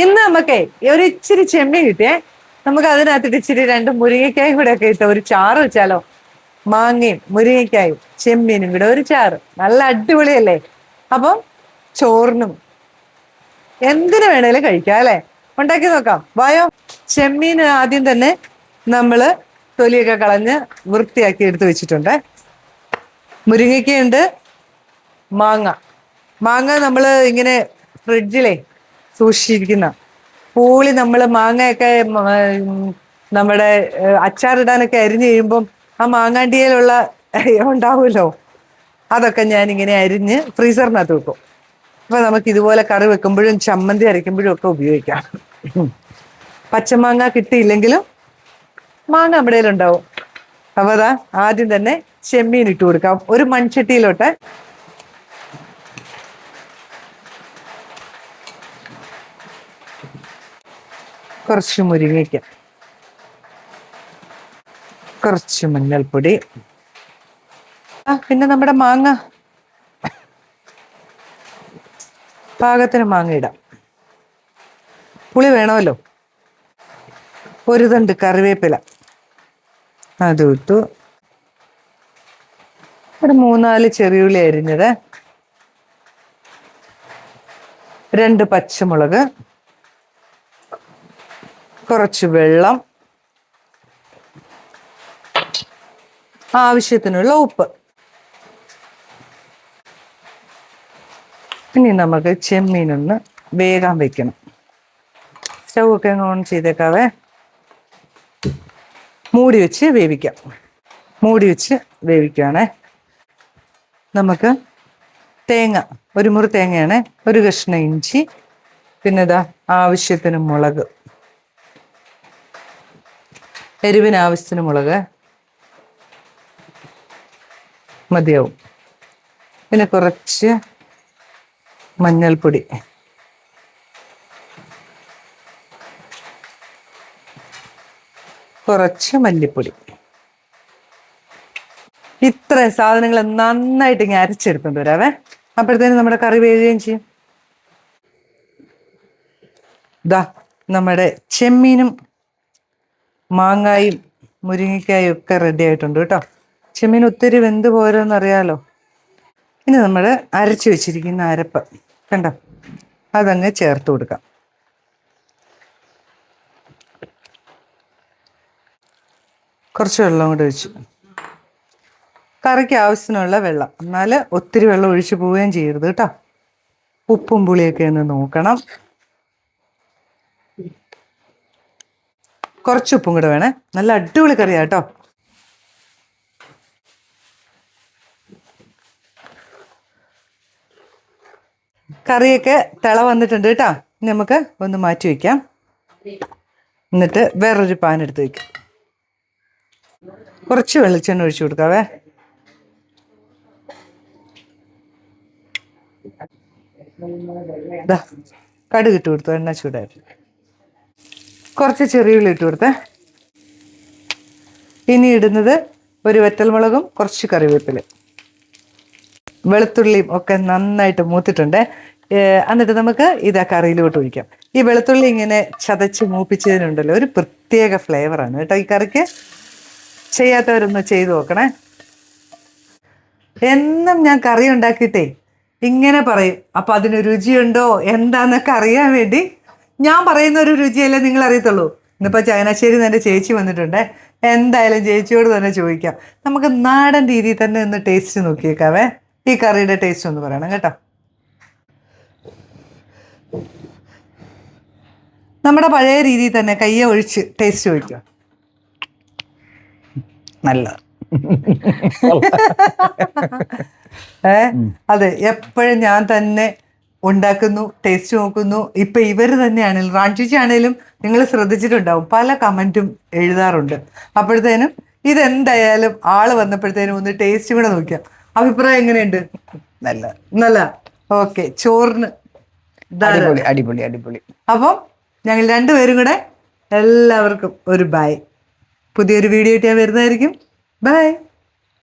ഇന്ന് നമുക്കേ ഒരു ഇച്ചിരി ചെമ്മീൻ കിട്ടിയേ. നമുക്ക് അതിനകത്തിട്ട് ഇച്ചിരി 2 മുരിങ്ങയ്ക്കായും കൂടെ ഒക്കെ ഇട്ട് ഒരു ചാറ് വെച്ചാലോ? മാങ്ങയും മുരിങ്ങയ്ക്കായും ചെമ്മീനും കൂടെ ഒരു ചാറ്, നല്ല അടിപൊളിയല്ലേ? അപ്പം ചോറിനും എന്തിനു വേണേലും കഴിക്കാം അല്ലെ? ഉണ്ടാക്കി നോക്കാം, വായോ. ചെമ്മീൻ ആദ്യം തന്നെ നമ്മള് തൊലിയൊക്കെ കളഞ്ഞ് വൃത്തിയാക്കി എടുത്ത് വെച്ചിട്ടുണ്ട്. മുരിങ്ങയ്ക്കയുണ്ട്, മാങ്ങ നമ്മള് ഇങ്ങനെ ഫ്രിഡ്ജിലെ സൂക്ഷിച്ചിരിക്കുന്ന പൂളി. നമ്മള് മാങ്ങയൊക്കെ നമ്മുടെ അച്ചാറിടാനൊക്കെ അരിഞ്ഞു കഴിയുമ്പം ആ മാങ്ങാണ്ടിയിലുള്ള ഉണ്ടാവുമല്ലോ, അതൊക്കെ ഞാൻ ഇങ്ങനെ അരിഞ്ഞ് ഫ്രീസറിനകത്ത് വെക്കും. അപ്പൊ നമുക്ക് ഇതുപോലെ കറി വെക്കുമ്പോഴും ചമ്മന്തി അരയ്ക്കുമ്പോഴും ഒക്കെ ഉപയോഗിക്കാം. പച്ചമാങ്ങ കിട്ടിയില്ലെങ്കിലും മാങ്ങ നമ്മുടെ ഉണ്ടാവും. അപ്പൊ അതാ ആദ്യം തന്നെ ചെമ്മീൻ ഇട്ട് കൊടുക്കാം ഒരു മൺചട്ടിയിലോട്ട്. കുറച്ച് മുരിങ്ങയ്ക്ക, കുറച്ച് മഞ്ഞൾപ്പൊടി, പിന്നെ നമ്മുടെ മാങ്ങ പാകത്തിന് മാങ്ങ ഇടാം. പുളി വേണമല്ലോ. ഒരു തണ്ട് കറിവേപ്പില അത് ഇട്ടു. ഒരു 3-4 ചെറിയുള്ളി അരിഞ്ഞത്, 2 പച്ചമുളക്, കുറച്ച് വെള്ളം, ആവശ്യത്തിനുള്ള ഉപ്പ്. ഇനി നമുക്ക് ചെമ്മീനൊന്ന് വേഗം വെക്കണം. സ്റ്റൗ ഒക്കെ ഓൺ ചെയ്തേക്കാവേ. മൂടി വെച്ച് വേവിക്കുകയാണേ. നമുക്ക് തേങ്ങ, ഒരു മുറി തേങ്ങയാണ്, ഒരു കഷ്ണം ഇഞ്ചി, പിന്നെ ഇതാ ആവശ്യത്തിന് മുളക്, എരിവിന് ആവശ്യത്തിന് മുളക് മതിയാവും. പിന്നെ കുറച്ച് മഞ്ഞൾപ്പൊടി, കുറച്ച് മല്ലിപ്പൊടി. ഇത്രയും സാധനങ്ങൾ നന്നായിട്ട് ഇങ്ങനെ അരച്ചെടുത്തോണ്ട് വരാവേ. അപ്പോഴത്തേനും നമ്മുടെ കറി വേവുകയും ചെയ്യും. ഇതാ നമ്മുടെ ചെമ്മീനും മാങ്ങായും മുരിങ്ങയ്ക്കായും ഒക്കെ റെഡി ആയിട്ടുണ്ട് കേട്ടോ. ചെമ്മീൻ ഒത്തിരി വെന്ത് പോരോന്ന് അറിയാലോ. ഇനി നമ്മൾ അരച്ചു വെച്ചിരിക്കുന്ന അരപ്പ് കണ്ടോ, അതങ്ങ് ചേർത്ത് കൊടുക്കാം. കുറച്ച് വെള്ളം കൂടെ ഒഴിച്ചു, കറിക്ക് ആവശ്യത്തിനുള്ള വെള്ളം, എന്നാൽ ഒത്തിരി വെള്ളം ഒഴിച്ചു പോവുകയും ചെയ്യരുത് കേട്ടോ. ഉപ്പും പുളിയൊക്കെ ഒന്ന് നോക്കണം. കുറച്ച് ഉപ്പും കൂടെ വേണേ. നല്ല അടിപൊളി കറിയാ കേട്ടോ. കറിയൊക്കെ തിള വന്നിട്ടുണ്ട് കേട്ടോ. ഇനി നമുക്ക് ഒന്ന് മാറ്റി വയ്ക്കാം. എന്നിട്ട് വേറൊരു പാൻ എടുത്ത് വയ്ക്കാം. കുറച്ച് വെളിച്ചെണ്ണ ഒഴിച്ചു കൊടുക്കാവേ. കടുക് ഇട്ട് കൊടുത്തു, എണ്ണ ചൂടായിട്ട് കുറച്ച് ചെറിയുള്ളി ഇട്ട് കൊടുത്തേ. ഇനി ഇടുന്നത് ഒരു വറ്റൽമുളകും കുറച്ച് കറിവേപ്പില, വെളുത്തുള്ളിയും ഒക്കെ നന്നായിട്ട് മൂത്തിട്ടുണ്ട്. എന്നിട്ട് നമുക്ക് ഇതാ കറിയിലോട്ട് ഒഴിക്കാം. ഈ വെളുത്തുള്ളി ഇങ്ങനെ ചതച്ച് മൂപ്പിച്ചതിനുണ്ടല്ലോ ഒരു പ്രത്യേക ഫ്ലേവറാണ് കേട്ടോ ഈ കറിക്ക്. ചെയ്യാത്തവരൊന്ന് ചെയ്തു നോക്കണേ. എന്നും ഞാൻ കറി ഉണ്ടാക്കിയിട്ടേ ഇങ്ങനെ പറയും. അപ്പം അതിന് രുചിയുണ്ടോ എന്താന്നൊക്കെ അറിയാൻ വേണ്ടി ഞാൻ പറയുന്ന ഒരു രുചിയല്ലേ നിങ്ങൾ അറിയത്തുള്ളൂ. ഇന്നിപ്പോൾ ചങ്ങനാശ്ശേരി എൻ്റെ ചേച്ചി വന്നിട്ടുണ്ട്. എന്തായാലും ചേച്ചിയോട് തന്നെ ചോദിക്കാം. നമുക്ക് നാടൻ രീതിയിൽ തന്നെ ഒന്ന് ടേസ്റ്റ് നോക്കിയേക്കാവേ. ഈ കറിയുടെ ടേസ്റ്റ് ഒന്ന് പറയണം കേട്ടോ. നമ്മുടെ പഴയ രീതിയിൽ തന്നെ കയ്യെ ഒഴിച്ച് ടേസ്റ്റ് ചോദിക്കുക. നല്ല അതെ, എപ്പോഴും ഞാൻ തന്നെ ഉണ്ടാക്കുന്നു, ടേസ്റ്റ് നോക്കുന്നു. ഇപ്പൊ ഇവർ തന്നെയാണെങ്കിലും റാഞ്ചിച്ചാണേലും നിങ്ങൾ ശ്രദ്ധിച്ചിട്ടുണ്ടാവും, പല കമന്റും എഴുതാറുണ്ട്. അപ്പോഴത്തേനും ഇതെന്തായാലും ആള് വന്നപ്പോഴത്തേനും ഒന്ന് ടേസ്റ്റ് കൂടെ നോക്കിയാൽ അഭിപ്രായം എങ്ങനെയുണ്ട്? നല്ല ഓക്കെ. ചോറിന് അടിപൊളി. അപ്പം ഞങ്ങൾ രണ്ടുപേരും കൂടെ എല്ലാവർക്കും ഒരു ബൈ. പുതിയൊരു വീഡിയോ ആയിട്ട് ഞാൻ വരുന്നതായിരിക്കും. ബൈ.